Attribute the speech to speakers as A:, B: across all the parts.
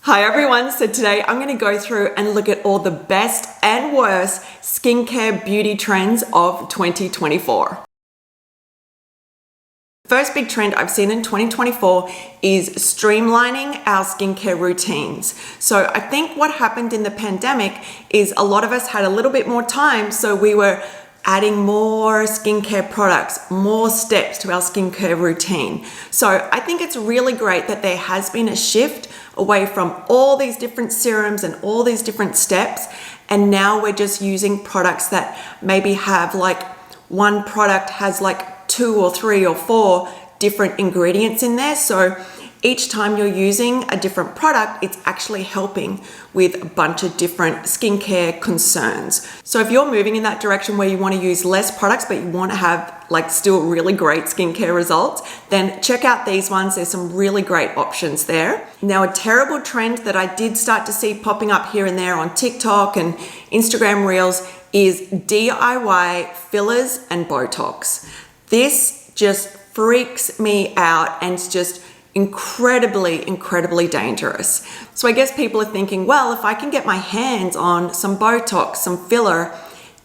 A: Hi everyone, so today I'm going to go through and look at all the best and worst skincare beauty trends of 2024. First big trend I've seen in 2024 is streamlining our skincare routines. So I think what happened in the pandemic is a lot of us had a little bit more time, so we were adding more skincare products, more steps to our skincare routine. So I think it's really great that there has been a shift away from all these different serums and all these different steps, and now we're just using products that maybe have like one product has like 2 or 3 or 4 different ingredients in there. So each time you're using a different product, it's actually helping with a bunch of different skincare concerns. So if you're moving in that direction where you want to use less products, but you want to have like still really great skincare results, then check out these ones. There's some really great options there. Now, a terrible trend that I did start to see popping up here and there on TikTok and Instagram Reels is DIY fillers and Botox. This just freaks me out and it's just incredibly dangerous. So I guess people are thinking, well, if I can get my hands on some Botox, some filler,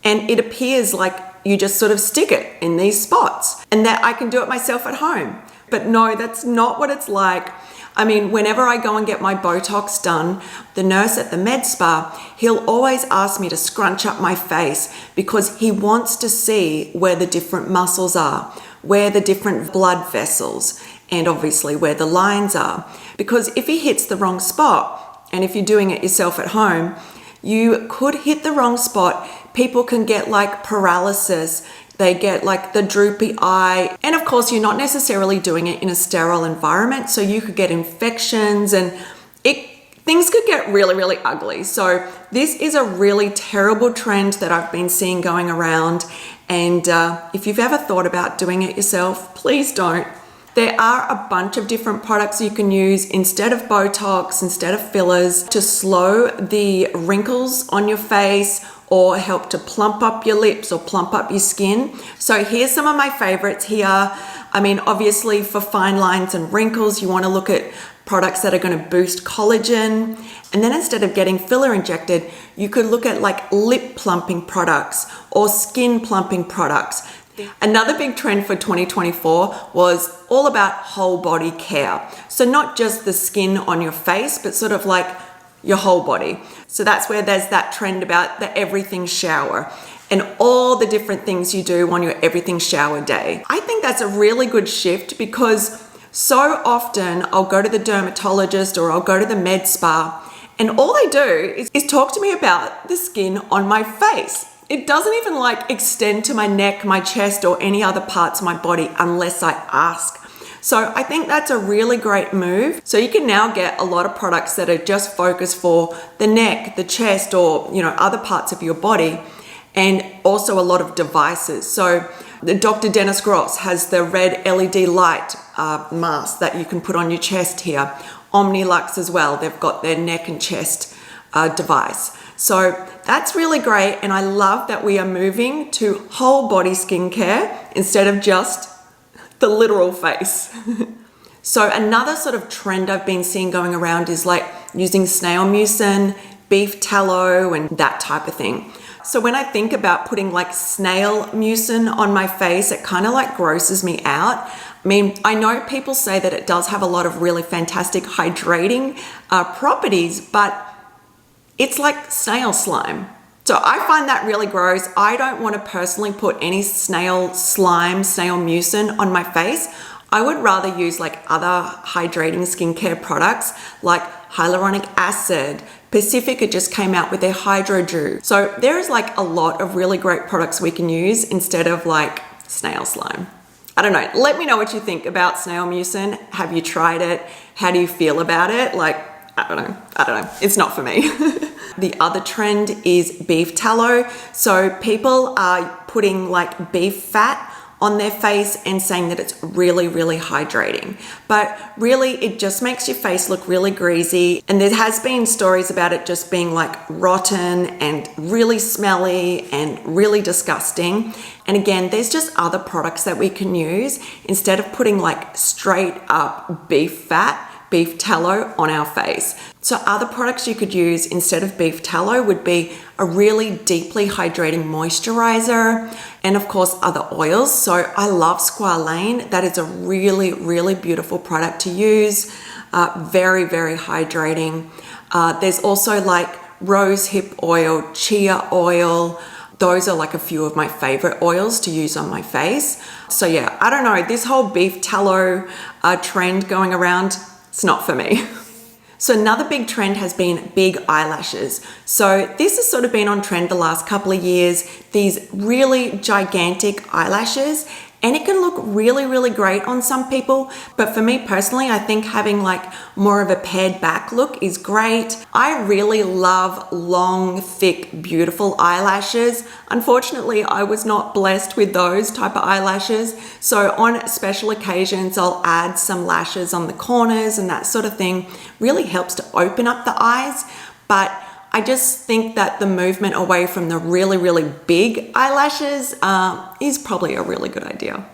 A: and it appears like you just sort of stick it in these spots and that I can do it myself at home. But no, that's not what it's like. I mean, whenever I go and get my Botox done, the nurse at the med spa, he'll always ask me to scrunch up my face because he wants to see where the different muscles are, where the different blood vessels, and obviously where the lines are. Because if he hits the wrong spot, and if you're doing it yourself at home, you could hit the wrong spot. People can get like paralysis, they get like the droopy eye, and of course you're not necessarily doing it in a sterile environment, so you could get infections and things could get really ugly. So this is a really terrible trend that I've been seeing going around, and if you've ever thought about doing it yourself, please don't. There are a bunch of different products you can use instead of Botox, instead of fillers, to slow the wrinkles on your face or help to plump up your lips or plump up your skin. So here's some of my favorites here. I mean, obviously for fine lines and wrinkles, you want to look at products that are going to boost collagen. And then instead of getting filler injected, you could look at like lip plumping products or skin plumping products. Another big trend for 2024 was all about whole body care. So not just the skin on your face, but sort of like your whole body. So that's where there's that trend about the everything shower and all the different things you do on your everything shower day. I think that's a really good shift because so often I'll go to the dermatologist or I'll go to the med spa and all they do is talk to me about the skin on my face. It doesn't even like extend to my neck, my chest, or any other parts of my body unless I ask. So I think that's a really great move. So you can now get a lot of products that are just focused for the neck, the chest, or other parts of your body, and also a lot of devices. So the Dr. Dennis Gross has the red LED light mask that you can put on your chest here. Omnilux as well, they've got their neck and chest device. So that's really great, and I love that we are moving to whole body skincare instead of just the literal face. So another sort of trend I've been seeing going around is like using snail mucin, beef tallow, and that type of thing. So when I think about putting like snail mucin on my face, it kind of like grosses me out. I mean, I know people say that it does have a lot of really fantastic hydrating properties, but it's like snail slime. So I find that really gross. I don't want to personally put any snail slime, snail mucin on my face. I would rather use like other hydrating skincare products like hyaluronic acid. Pacifica just came out with their Hydro Dew. So there is like a lot of really great products we can use instead of like snail slime. I don't know. Let me know what you think about snail mucin. Have you tried it? How do you feel about it? Like, I don't know. It's not for me. The other trend is beef tallow. So people are putting like beef fat on their face and saying that it's really hydrating. But really, it just makes your face look really greasy. And there has been stories about it just being like rotten and really smelly and really disgusting. And again, there's just other products that we can use instead of putting like straight up beef fat. beef tallow on our face. So other products you could use instead of beef tallow would be a really deeply hydrating moisturizer and of course other oils. So I love Squalane. That is a really, really beautiful product to use. Very, very hydrating. There's also like rose hip oil, chia oil. Those are like a few of my favorite oils to use on my face. So yeah, I don't know, this whole beef tallow trend going around, it's not for me. So another big trend has been big eyelashes. So this has sort of been on trend the last couple of years, these really gigantic eyelashes. And it can look really, really great on some people. But for me personally, I think having like more of a pared back look is great. I really love long, thick, beautiful eyelashes. Unfortunately, I was not blessed with those type of eyelashes. So on special occasions, I'll add some lashes on the corners and that sort of thing. Really helps to open up the eyes. But I just think that the movement away from the really, really big eyelashes is probably a really good idea.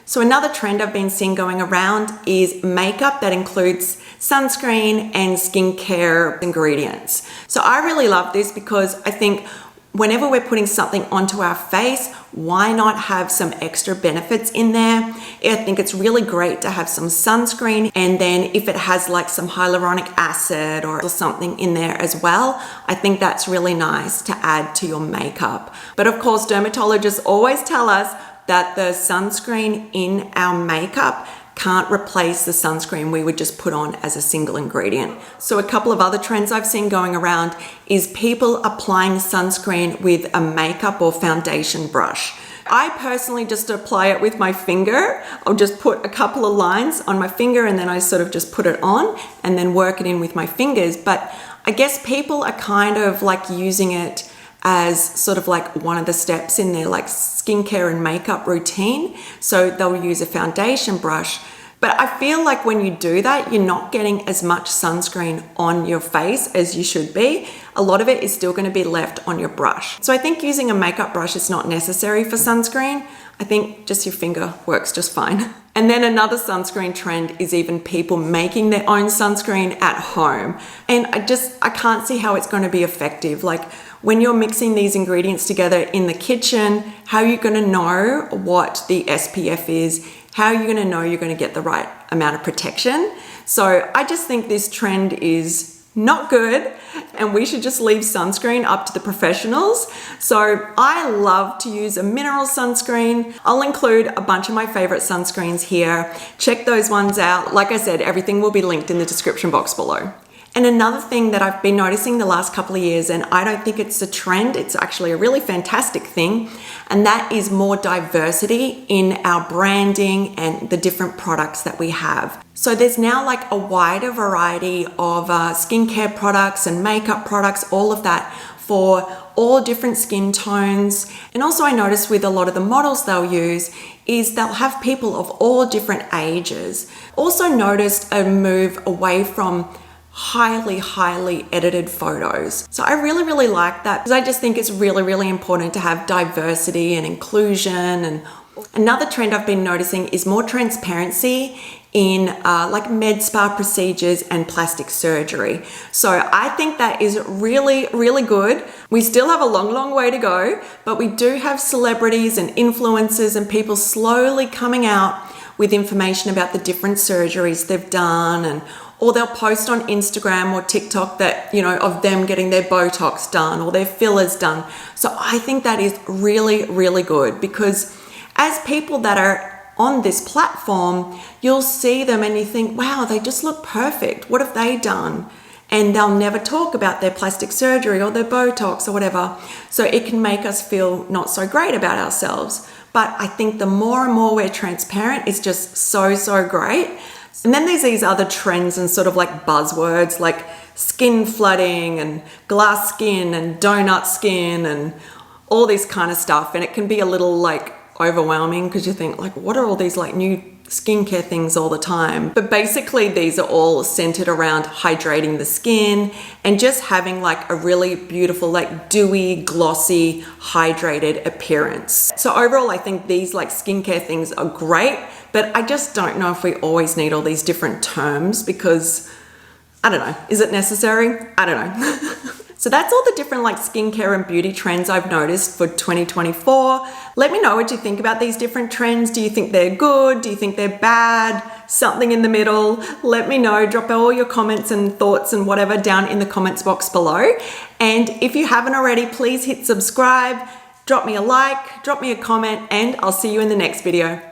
A: So another trend I've been seeing going around is makeup that includes sunscreen and skincare ingredients. So I really love this because I think whenever we're putting something onto our face, why not have some extra benefits in there? I think it's really great to have some sunscreen, and then if it has like some hyaluronic acid or something in there as well, I think that's really nice to add to your makeup. But of course, dermatologists always tell us that the sunscreen in our makeup can't replace the sunscreen we would just put on as a single ingredient. So a couple of other trends I've seen going around is people applying sunscreen with a makeup or foundation brush. I personally just apply it with my finger. I'll just put a couple of lines on my finger and then I sort of just put it on and then work it in with my fingers. But I guess people are kind of like using it as sort of like one of the steps in their like skincare and makeup routine. So they'll use a foundation brush. But I feel like when you do that, you're not getting as much sunscreen on your face as you should be. A lot of it is still going to be left on your brush. So I think using a makeup brush is not necessary for sunscreen. I think just your finger works just fine. And then another sunscreen trend is even people making their own sunscreen at home. And I can't see how it's going to be effective. Like when you're mixing these ingredients together in the kitchen, how are you going to know what the SPF is? How are you going to know you're going to get the right amount of protection? So I just think this trend is not good and we should just leave sunscreen up to the professionals. So I love to use a mineral sunscreen. I'll include a bunch of my favorite sunscreens here. Check those ones out. Like I said, everything will be linked in the description box below. And another thing that I've been noticing the last couple of years, and I don't think it's a trend, it's actually a really fantastic thing, and that is more diversity in our branding and the different products that we have. So there's now like a wider variety of skincare products and makeup products, all of that for all different skin tones. And also I noticed with a lot of the models they'll use is they'll have people of all different ages. Also noticed a move away from highly edited photos. So I really like that because I just think it's really important to have diversity and inclusion. And another trend I've been noticing is more transparency in like med spa procedures and plastic surgery. So I think that is really good. We still have a long way to go, but we do have celebrities and influencers and people slowly coming out with information about the different surgeries they've done, or they'll post on Instagram or TikTok that, you know, of them getting their Botox done or their fillers done. So I think that is really good because as people that are on this platform, you'll see them and you think, wow, they just look perfect. What have they done? And they'll never talk about their plastic surgery or their Botox or whatever. So it can make us feel not so great about ourselves. But I think the more and more we're transparent, it's just so great. And then there's these other trends and sort of like buzzwords like skin flooding and glass skin and donut skin and all this kind of stuff. And it can be a little like overwhelming because you think like, what are all these like new skincare things all the time? But basically these are all centered around hydrating the skin and just having like a really beautiful, like dewy, glossy, hydrated appearance. So overall, I think these like skincare things are great but I just don't know if we always need all these different terms because, I don't know, is it necessary? I don't know. So that's all the different like skincare and beauty trends I've noticed for 2024. Let me know what you think about these different trends. Do you think they're good? Do you think they're bad? Something in the middle? Let me know. Drop all your comments and thoughts and whatever down in the comments box below. And if you haven't already, please hit subscribe, drop me a like, drop me a comment, and I'll see you in the next video.